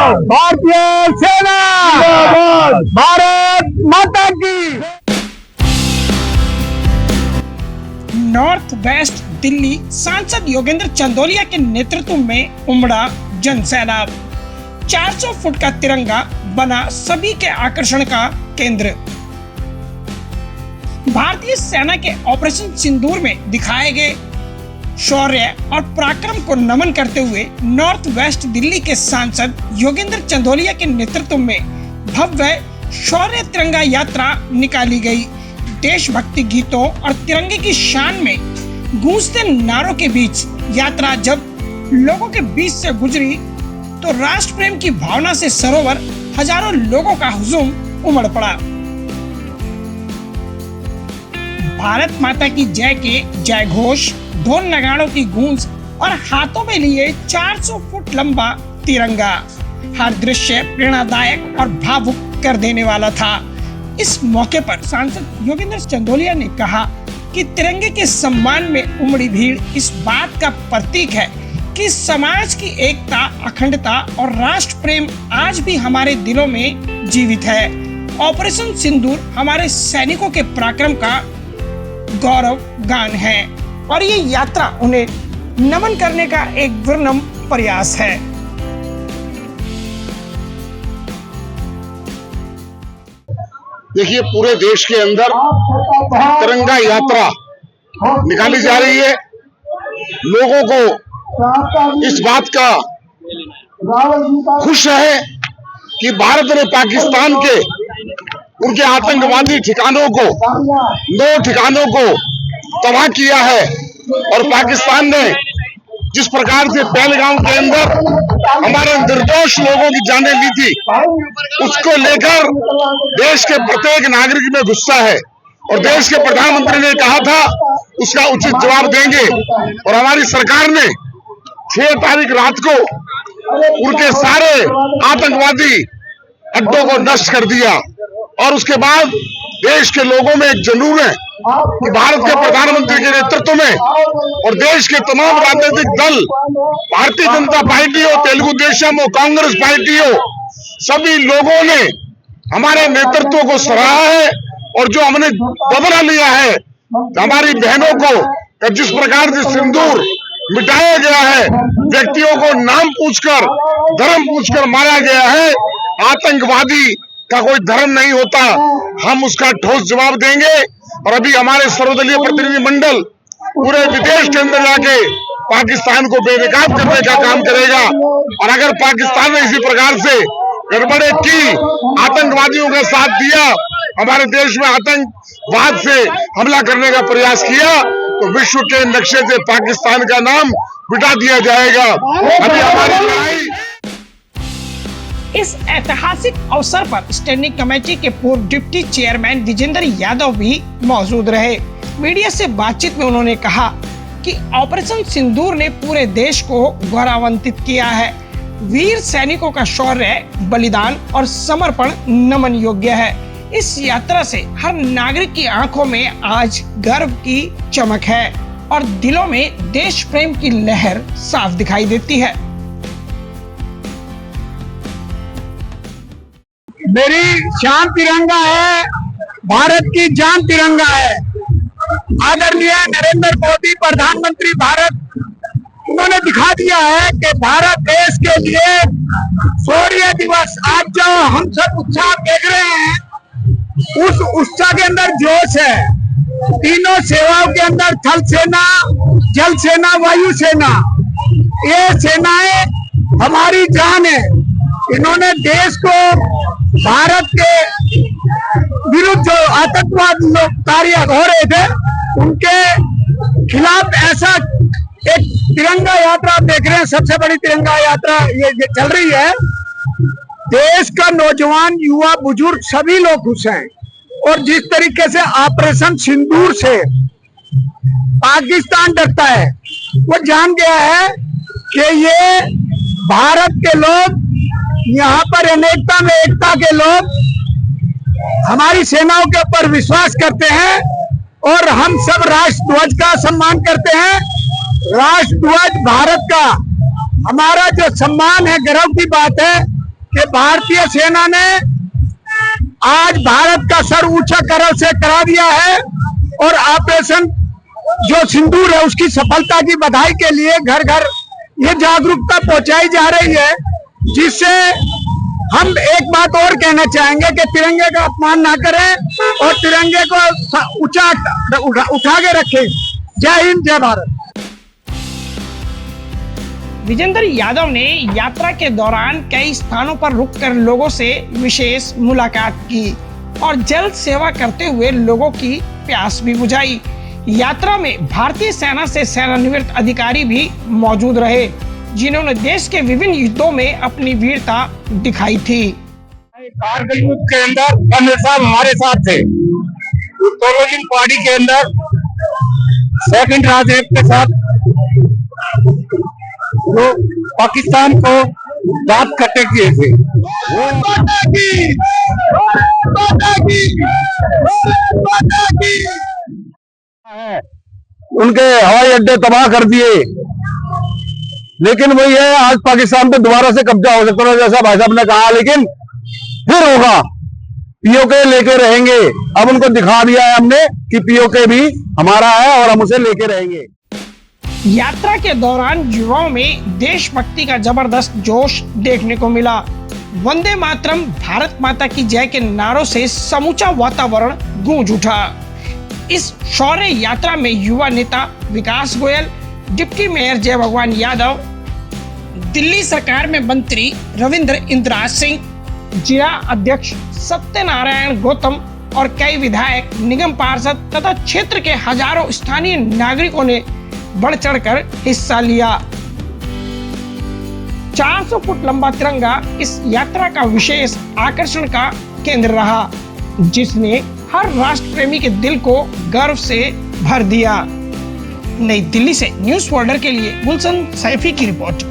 भारतीय सेना, भारत माता की। नॉर्थ वेस्ट दिल्ली सांसद योगेंद्र चंदोलिया के नेतृत्व में उमड़ा जनसैलाब। 400 फुट का तिरंगा बना सभी के आकर्षण का केंद्र। भारतीय सेना के ऑपरेशन सिंदूर में दिखाए गए शौर्य और पराक्रम को नमन करते हुए नॉर्थ वेस्ट दिल्ली के सांसद योगेंद्र चंदोलिया के नेतृत्व में भव्य शौर्य तिरंगा यात्रा निकाली गई। देशभक्ति गीतों और तिरंगे की शान में गूंजते नारों के बीच यात्रा जब लोगों के बीच से गुजरी तो राष्ट्र प्रेम की भावना से सरोवर हजारों लोगों का हुजूम उमड़ पड़ा। भारत माता की जय के जय घोष, ढोल नगाड़ों की गूंज और हाथों में लिए 400 फुट लंबा तिरंगा, हर दृश्य प्रेरणादायक और भावुक कर देने वाला था। इस मौके पर सांसद योगेंद्र चंदोलिया ने कहा कि तिरंगे के सम्मान में उमड़ी भीड़ इस बात का प्रतीक है कि समाज की एकता, अखंडता और राष्ट्र प्रेम आज भी हमारे दिलों में जीवित है। ऑपरेशन सिंदूर हमारे सैनिकों के पराक्रम का गौरव गान है और ये यात्रा उन्हें नमन करने का एक विनम्र प्रयास है। देखिए, पूरे देश के अंदर तिरंगा यात्रा निकाली जा रही है। लोगों को इस बात का खुश है कि भारत ने पाकिस्तान के उनके आतंकवादी ठिकानों को, 9 ठिकानों को तबाह किया है और पाकिस्तान ने जिस प्रकार से पहलगाम के अंदर हमारे निर्दोष लोगों की जानें ली थी, उसको लेकर देश के प्रत्येक नागरिक में गुस्सा है और देश के प्रधानमंत्री ने कहा था उसका उचित जवाब देंगे। और हमारी सरकार ने 6 तारीख रात को उनके सारे आतंकवादी अड्डों को नष्ट कर दिया और उसके बाद देश के लोगों में एक जुनून है कि भारत के प्रधानमंत्री के नेतृत्व में और देश के तमाम राजनीतिक दल, भारतीय जनता पार्टी हो, तेलुगु देशम हो, कांग्रेस पार्टी हो, सभी लोगों ने हमारे नेतृत्व को सराहा है और जो हमने बदला लिया है हमारी बहनों को जिस प्रकार से सिंदूर मिटाया गया है, व्यक्तियों को नाम पूछकर, धर्म पूछकर मारा गया है। आतंकवादी का कोई धर्म नहीं होता, हम उसका ठोस जवाब देंगे। और अभी हमारे सर्वदलीय प्रतिनिधि मंडल पूरे विदेश के अंदर जाके पाकिस्तान को बेनकाब करने का काम करेगा और अगर पाकिस्तान ने इसी प्रकार से गड़बड़े की, आतंकवादियों का साथ दिया, हमारे देश में आतंकवाद से हमला करने का प्रयास किया तो विश्व के नक्शे से पाकिस्तान का नाम मिटा दिया जाएगा। अभी हमारी लड़ाई। इस ऐतिहासिक अवसर पर स्टैंडिंग कमेटी के पूर्व डिप्टी चेयरमैन विजेंद्र यादव भी मौजूद रहे। मीडिया से बातचीत में उन्होंने कहा कि ऑपरेशन सिंदूर ने पूरे देश को गौरवान्वित किया है। वीर सैनिकों का शौर्य, बलिदान और समर्पण नमन योग्य है। इस यात्रा से हर नागरिक की आंखों में आज गर्व की चमक है और दिलों में देश प्रेम की लहर साफ दिखाई देती है। मेरी शान तिरंगा है, भारत की जान तिरंगा है। आदरणीय नरेंद्र मोदी प्रधानमंत्री भारत, उन्होंने दिखा दिया है कि भारत देश के लिए शौर्य दिवस आज जो हम सब उत्साह देख रहे हैं, उस उत्साह के अंदर जोश है। तीनों सेवाओं के अंदर थल सेना, जल सेना, वायु सेना, ये सेनाएं हमारी जान है। इन्होंने देश को भारत के विरुद्ध जो आतंकवाद लोग कार्य हो रहे थे उनके खिलाफ ऐसा एक तिरंगा यात्रा आप देख रहे हैं, सबसे बड़ी तिरंगा यात्रा ये चल रही है। देश का नौजवान, युवा, बुजुर्ग सभी लोग खुश हैं और जिस तरीके से ऑपरेशन सिंदूर से पाकिस्तान डरता है, वो जान गया है कि ये भारत के लोग, यहाँ पर अनेकता में एकता के लोग हमारी सेनाओं के ऊपर विश्वास करते हैं और हम सब राष्ट्र ध्वज का सम्मान करते हैं। राष्ट्र ध्वज भारत का हमारा जो सम्मान है, गर्व की बात है कि भारतीय सेना ने आज भारत का सर ऊंचा करल से करा दिया है और ऑपरेशन जो सिंदूर है उसकी सफलता की बधाई के लिए घर घर ये जागरूकता पहुंचाई जा रही है, जिससे हम एक बात और कहना चाहेंगे कि तिरंगे का अपमान ना करें और तिरंगे को ऊंचा उठा के रखें। जय हिंद, जय भारत। विजेंद्र यादव ने यात्रा के दौरान कई स्थानों पर रुककर लोगों से विशेष मुलाकात की और जल सेवा करते हुए लोगों की प्यास भी बुझाई। यात्रा में भारतीय सेना से सेवानिवृत्त अधिकारी भी मौजूद रहे, जिन्होंने देश के विभिन्न युद्धों में अपनी वीरता दिखाई थी। कारगिल युद्ध के अंदर जनरल साहब हमारे साथ थे। दोनों पार्टी के अंदर सेकंड राजदेव के साथ जो पाकिस्तान को दांत कटे किए थे, उनके हवाई अड्डे तबाह कर दिए, लेकिन वही है आज पाकिस्तान पे दोबारा से कब्जा हो सकता है जैसा भाई साहब ने कहा, लेकिन फिर होगा। पीओके लेके रहेंगे। अब उनको दिखा दिया है हमने कि पीओके भी हमारा है और हम उसे लेके रहेंगे। यात्रा के दौरान युवाओं में देशभक्ति का जबरदस्त जोश देखने को मिला। वंदे मातरम, भारत माता की जय के नारों से समूचा वातावरण गूंज उठा। इस शौर्य यात्रा में युवा नेता विकास गोयल, डिप्टी मेयर जय भगवान यादव, दिल्ली सरकार में मंत्री रविंद्र इंद्राज सिंह, जिला अध्यक्ष सत्यनारायण गौतम और कई विधायक, निगम पार्षद तथा क्षेत्र के हजारों स्थानीय नागरिकों ने बढ़ चढ़कर हिस्सा लिया। 400 फुट लंबा तिरंगा इस यात्रा का विशेष आकर्षण का केंद्र रहा, जिसने हर राष्ट्र प्रेमी के दिल को गर्व से भर दिया। नई दिल्ली से न्यूज़ फोल्डर के लिए गुलशन सैफी की रिपोर्ट।